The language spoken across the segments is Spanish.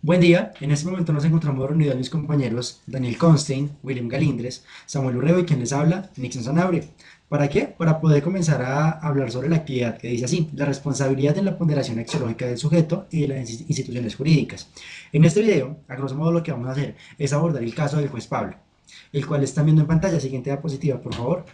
Buen día, en este momento nos encontramos reunidos mis compañeros Daniel Constein, William Galindres, Samuel Urrego y quien les habla, Nixon Sanabria. ¿Para qué? Para poder comenzar a hablar sobre la actividad que dice así, la responsabilidad en la ponderación axiológica del sujeto y de las instituciones jurídicas. En este video, a grosso modo lo que vamos a hacer es abordar el caso del juez Pablo, el cual están viendo en pantalla. Siguiente diapositiva, por favor.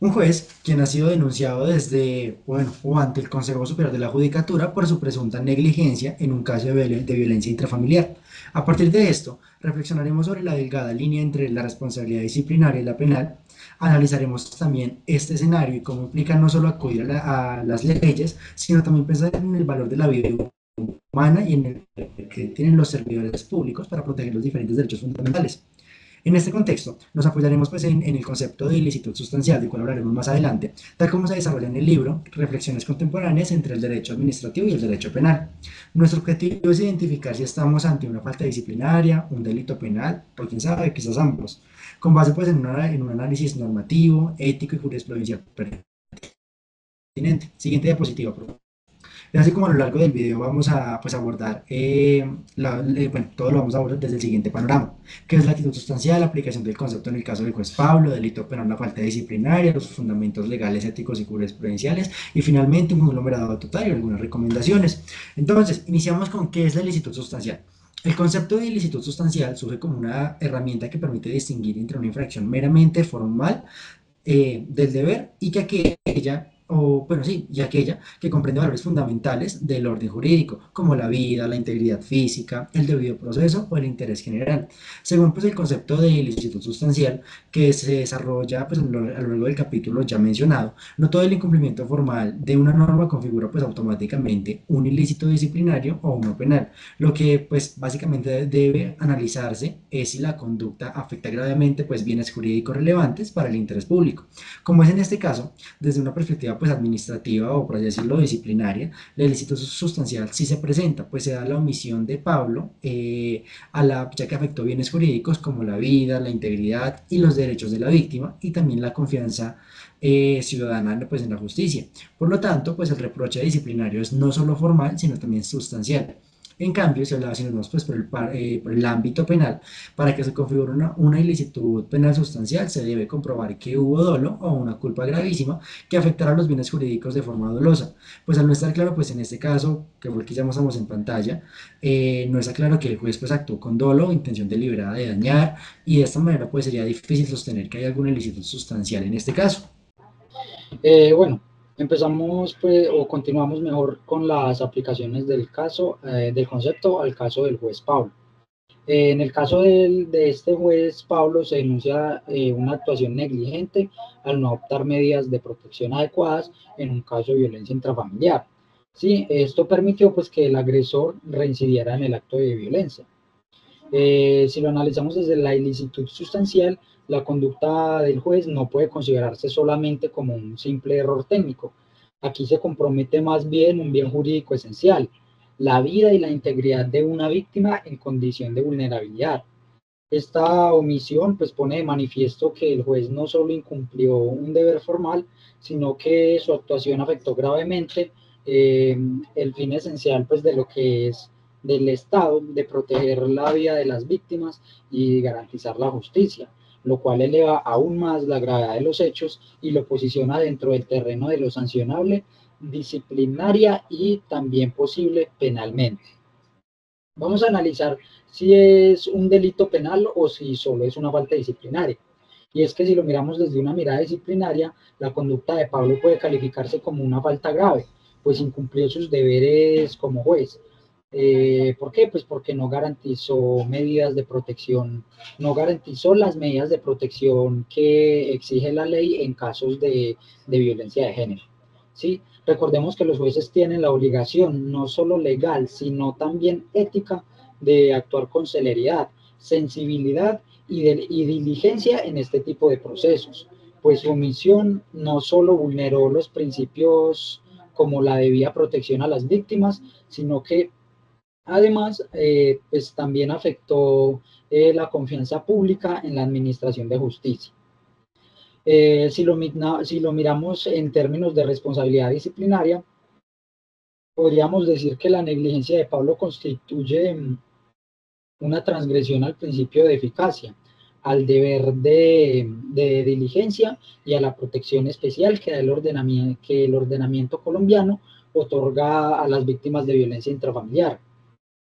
Un juez quien ha sido denunciado desde, bueno, o ante el Consejo Superior de la Judicatura por su presunta negligencia en un caso de violencia intrafamiliar. A partir de esto, reflexionaremos sobre la delgada línea entre la responsabilidad disciplinaria y la penal. Analizaremos también este escenario y cómo implica no solo acudir a las leyes, sino también pensar en el valor de la vida humana y en el que tienen los servidores públicos para proteger los diferentes derechos fundamentales. En este contexto, nos apoyaremos pues, en el concepto de ilicitud sustancial, del cual hablaremos más adelante, tal como se desarrolla en el libro Reflexiones contemporáneas entre el derecho administrativo y el derecho penal. Nuestro objetivo es identificar si estamos ante una falta disciplinaria, un delito penal, o quién sabe, quizás ambos, con base pues, en un análisis normativo, ético y jurisprudencial pertinente. Siguiente diapositiva, por favor. Es así como a lo largo del video vamos a pues, abordar, bueno, todo lo vamos a abordar desde el siguiente panorama, que es la actitud sustancial, la aplicación del concepto en el caso del juez Pablo, delito penal, la falta disciplinaria, los fundamentos legales, éticos y jurisprudenciales, y finalmente un conglomerado total y algunas recomendaciones. Entonces, iniciamos con qué es la ilicitud sustancial. El concepto de ilicitud sustancial surge como una herramienta que permite distinguir entre una infracción meramente formal del deber y que aquella, o bueno, sí, y aquella que comprende valores fundamentales del orden jurídico, como la vida, la integridad física, el debido proceso o el interés general. Según pues, el concepto de ilicitud sustancial que se desarrolla pues, a lo largo del capítulo ya mencionado, no todo el incumplimiento formal de una norma configura pues, automáticamente un ilícito disciplinario o uno penal. Lo que pues, básicamente debe analizarse es si la conducta afecta gravemente pues, bienes jurídicos relevantes para el interés público. Como es en este caso, desde una perspectiva pues, administrativa o por así decirlo disciplinaria, el ilícito sustancial sí se presenta, pues se da la omisión de Pablo ya que afectó bienes jurídicos como la vida, la integridad y los derechos de la víctima y también la confianza ciudadana pues, en la justicia. Por lo tanto, pues el reproche disciplinario es no solo formal, sino también sustancial. En cambio, si nos vamos pues, por el ámbito penal, para que se configure una ilicitud penal sustancial, se debe comprobar que hubo dolo o una culpa gravísima que afectara los bienes jurídicos de forma dolosa. Pues al no estar claro, pues en este caso, que fue el que ya mostramos en pantalla, no está claro que el juez pues actuó con dolo o intención deliberada de dañar, y de esta manera pues sería difícil sostener que hay alguna ilicitud sustancial en este caso. Bueno, empezamos pues, o continuamos mejor con las aplicaciones del caso, del concepto al caso del juez Pablo. En el caso de este juez Pablo se denuncia una actuación negligente al no adoptar medidas de protección adecuadas en un caso de violencia intrafamiliar. Sí, esto permitió pues que el agresor reincidiera en el acto de violencia. Si lo analizamos desde la ilicitud sustancial, la conducta del juez no puede considerarse solamente como un simple error técnico. Aquí se compromete más bien un bien jurídico esencial, la vida y la integridad de una víctima en condición de vulnerabilidad. Esta omisión pues pone de manifiesto que el juez no solo incumplió un deber formal, sino que su actuación afectó gravemente eh, el fin esencial pues de lo que es del Estado, de proteger la vida de las víctimas y garantizar la justicia, lo cual eleva aún más la gravedad de los hechos y lo posiciona dentro del terreno de lo sancionable, disciplinaria y también posible penalmente. Vamos a analizar si es un delito penal o si solo es una falta disciplinaria. Y es que si lo miramos desde una mirada disciplinaria, la conducta de Pablo puede calificarse como una falta grave, pues incumplió sus deberes como juez. ¿Por qué? Pues porque no garantizó medidas de protección, no garantizó las medidas de protección que exige la ley en casos de violencia de género. ¿Sí? Recordemos que los jueces tienen la obligación, no solo legal, sino también ética, de actuar con celeridad, sensibilidad y diligencia en este tipo de procesos, pues su omisión no solo vulneró los principios como la debida protección a las víctimas, sino que además pues también afectó la confianza pública en la administración de justicia. Si lo miramos en términos de responsabilidad disciplinaria, podríamos decir que la negligencia de Pablo constituye una transgresión al principio de eficacia, al deber de diligencia y a la protección especial que, da que el ordenamiento colombiano otorga a las víctimas de violencia intrafamiliar.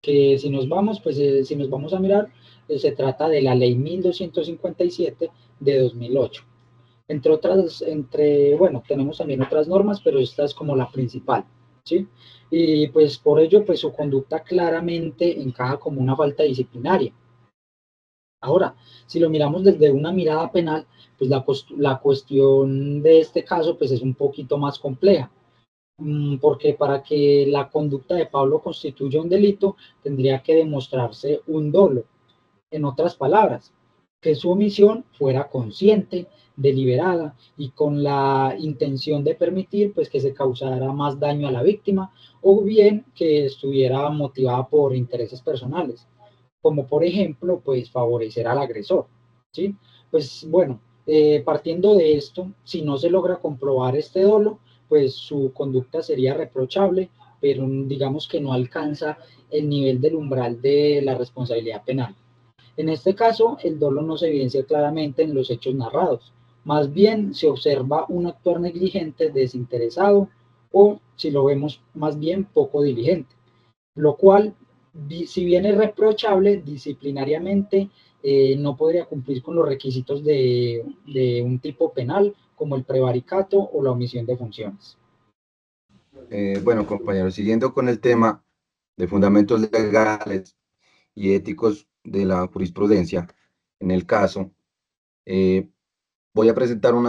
Que si nos vamos, pues si nos vamos a mirar, se trata de la ley 1257 de 2008. Entre otras, bueno, tenemos también otras normas, pero esta es como la principal, ¿sí? Y pues por ello, pues su conducta claramente encaja como una falta disciplinaria. Ahora, si lo miramos desde una mirada penal, pues la cuestión de este caso pues es un poquito más compleja, porque para que la conducta de Pablo constituya un delito, tendría que demostrarse un dolo. En otras palabras, que su omisión fuera consciente, deliberada y con la intención de permitir pues que se causara más daño a la víctima o bien que estuviera motivada por intereses personales, como por ejemplo pues favorecer al agresor, ¿sí? Pues bueno, partiendo de esto, si no se logra comprobar este dolo, pues su conducta sería reprochable, pero digamos que no alcanza el nivel del umbral de la responsabilidad penal. En este caso, el dolo no se evidencia claramente en los hechos narrados, más bien se observa un actuar negligente, desinteresado o, si lo vemos más bien, poco diligente, lo cual, si bien es reprochable disciplinariamente, no podría cumplir con los requisitos de un tipo penal como el prevaricato o la omisión de funciones. Bueno, compañeros, siguiendo con el tema de fundamentos legales y éticos de la jurisprudencia, en el caso, eh, voy a presentar un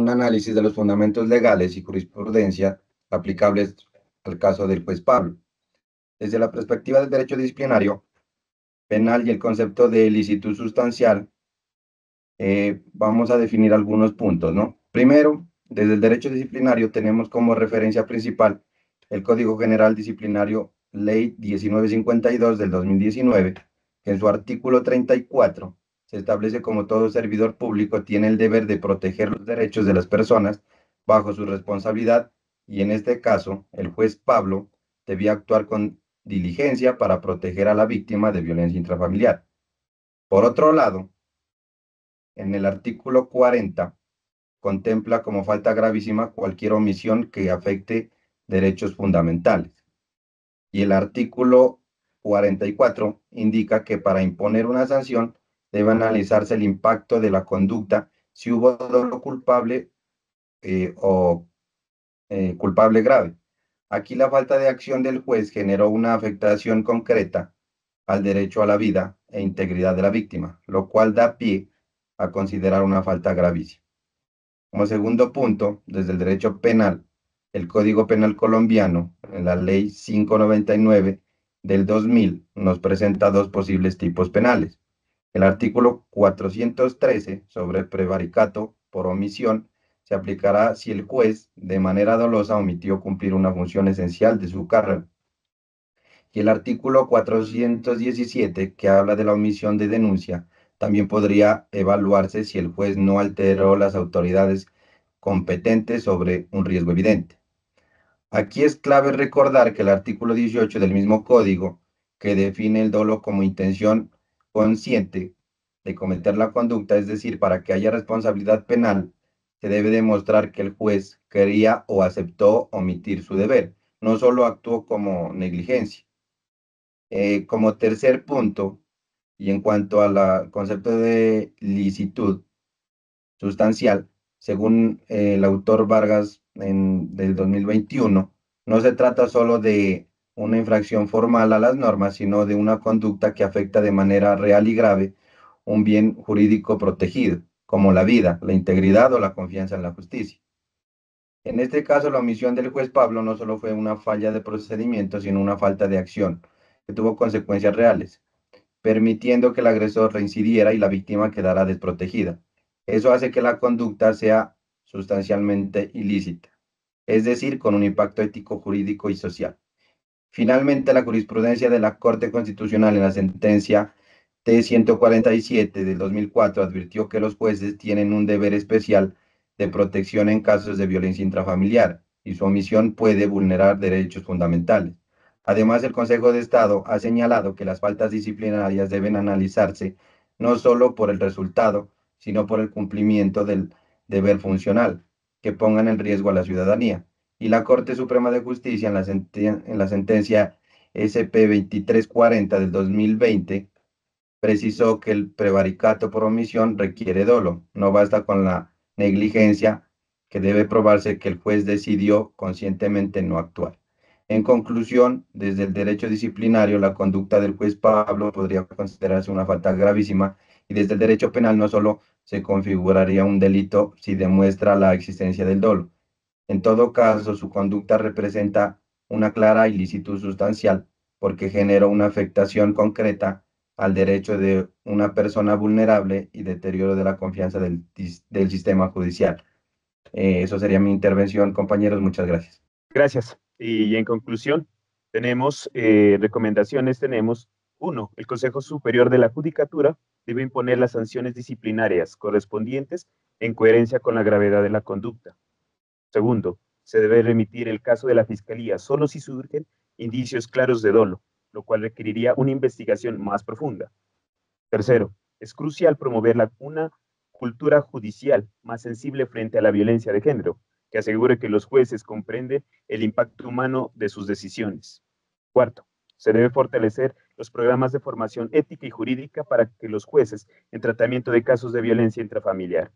análisis de los fundamentos legales y jurisprudencia aplicables al caso del juez Pablo. Desde la perspectiva del derecho disciplinario, penal y el concepto de ilicitud sustancial, vamos a definir algunos puntos, ¿no? Primero, desde el derecho disciplinario tenemos como referencia principal el Código General Disciplinario Ley 1952 del 2019, que en su artículo 34 se establece como todo servidor público tiene el deber de proteger los derechos de las personas bajo su responsabilidad y en este caso el juez Pablo debía actuar con diligencia para proteger a la víctima de violencia intrafamiliar. Por otro lado, en el artículo 40 contempla como falta gravísima cualquier omisión que afecte derechos fundamentales. Y el artículo 44 indica que para imponer una sanción debe analizarse el impacto de la conducta si hubo dolo culpable o culpable grave. Aquí la falta de acción del juez generó una afectación concreta al derecho a la vida e integridad de la víctima, lo cual da pie a considerar una falta gravísima. Como segundo punto, desde el derecho penal, el Código Penal colombiano, en la Ley 599 del 2000, nos presenta dos posibles tipos penales. El artículo 413 sobre prevaricato por omisión se aplicará si el juez de manera dolosa omitió cumplir una función esencial de su carrera. Y el artículo 417, que habla de la omisión de denuncia, también podría evaluarse si el juez no alteró las autoridades competentes sobre un riesgo evidente. Aquí es clave recordar que el artículo 18 del mismo código, que define el dolo como intención consciente de cometer la conducta, es decir, para que haya responsabilidad penal, se debe demostrar que el juez quería o aceptó omitir su deber, no solo actuó como negligencia. Como tercer punto, y en cuanto al concepto de licitud sustancial, según el autor Vargas del 2021, no se trata solo de una infracción formal a las normas, sino de una conducta que afecta de manera real y grave un bien jurídico protegido, como la vida, la integridad o la confianza en la justicia. En este caso, la omisión del juez Pablo no solo fue una falla de procedimiento, sino una falta de acción, que tuvo consecuencias reales, permitiendo que el agresor reincidiera y la víctima quedara desprotegida. Eso hace que la conducta sea sustancialmente ilícita, es decir, con un impacto ético, jurídico y social. Finalmente, la jurisprudencia de la Corte Constitucional en la sentencia T-147 del 2004 advirtió que los jueces tienen un deber especial de protección en casos de violencia intrafamiliar y su omisión puede vulnerar derechos fundamentales. Además, el Consejo de Estado ha señalado que las faltas disciplinarias deben analizarse no solo por el resultado, sino por el cumplimiento del deber funcional, que pongan en riesgo a la ciudadanía. Y la Corte Suprema de Justicia, en la sentencia SP 2340 del 2020, precisó que el prevaricato por omisión requiere dolo. No basta con la negligencia, que debe probarse que el juez decidió conscientemente no actuar. En conclusión, desde el derecho disciplinario, la conducta del juez Pablo podría considerarse una falta gravísima, y desde el derecho penal no solo se configuraría un delito si demuestra la existencia del dolo. En todo caso, su conducta representa una clara ilicitud sustancial, porque genera una afectación concreta al derecho de una persona vulnerable y deterioro de la confianza del sistema judicial. Eso sería mi intervención, compañeros. Muchas gracias. Gracias. Y en conclusión, tenemos recomendaciones. Tenemos, uno, el Consejo Superior de la Judicatura debe imponer las sanciones disciplinarias correspondientes en coherencia con la gravedad de la conducta. Segundo, se debe remitir el caso de la Fiscalía solo si surgen indicios claros de dolo, lo cual requeriría una investigación más profunda. Tercero, es crucial promover una cultura judicial más sensible frente a la violencia de género, que asegure que los jueces comprenden el impacto humano de sus decisiones. Cuarto, se debe fortalecer los programas de formación ética y jurídica para que los jueces en tratamiento de casos de violencia intrafamiliar.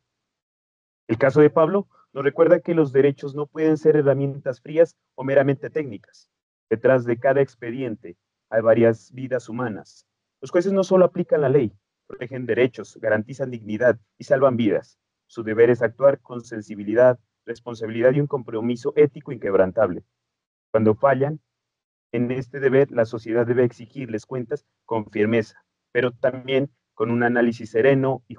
El caso de Pablo nos recuerda que los derechos no pueden ser herramientas frías o meramente técnicas. Detrás de cada expediente hay varias vidas humanas. Los jueces no solo aplican la ley, protegen derechos, garantizan dignidad y salvan vidas. Su deber es actuar con sensibilidad, responsabilidad y un compromiso ético inquebrantable. Cuando fallan en este deber, la sociedad debe exigirles cuentas con firmeza, pero también con un análisis sereno y